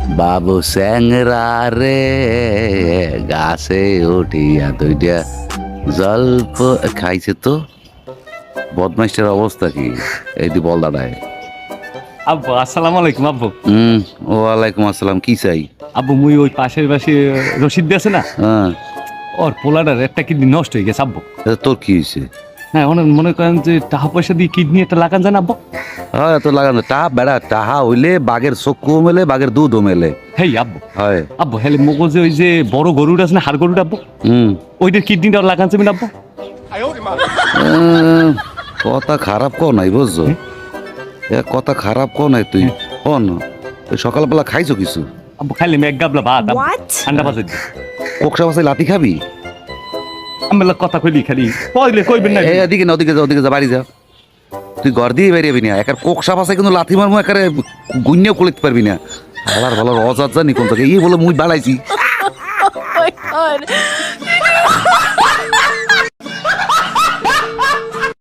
বাবু স্যাংরা রে গাছে উঠিয়া দুইটা জল্প খাইছে তো। বদমাইশের অবস্থা কি এই দি বল দাঁড়ায়। আব্বু আসসালামু আলাইকুম আব্বু। ওয়ালাইকুম আসসালাম, কি চাই? আব্বু মুই ওই পাশের পাশে রশিদ দিয়ে আছে না, হ্যাঁ, ওর পোলাটার একটা কিডনি নষ্ট হয়ে গেছে আব্বু। এটা তোর কি হয়েছে? হ্যাঁ ওনার মনে করেন যে টাকা পয়সা দিয়ে কিডনি একটা লাগান যায় না আব্বু। হয় এত লাগানো টাহা বেড়া, টাহা হইলে বাঘের চক্ষু মেলে বাঘের দুধও মেলে। হেই আব্বু, হয় আব্বু হেলে মগজে ওই যে বড় গরুটা আছে না, হাড় গরুটা আব্বু, ওইটার কিডনিটা লাগান যাবেন আব্বু। কথা খারাপ কো নাই বুঝছো, কথা খারাপ কো নাই তুই কন। সকালবেলা খাইছো কিছু? আব্বু খাইলে এক গাবলা ভাত আব্বু, What? ঠান্ডা বাজে দি কোকসা বাসায় লাতি খাবি? আমি কথা কইলি খালি কইলে কইবেন না। এই ওদিকে না, ওদিকে যা, ওদিকে যা, বাড়ি যা। তুই ঘর দিয়ে বেরিয়ে না, একার কোকসা বাসায় কিন্তু লাথি মারমু, একারে গুন্যেও কলিতে পারবি না। ভালার ভালো অজাত জানি কোন থেকে, এই বলে মুই বাড়াইছি। Oh my god.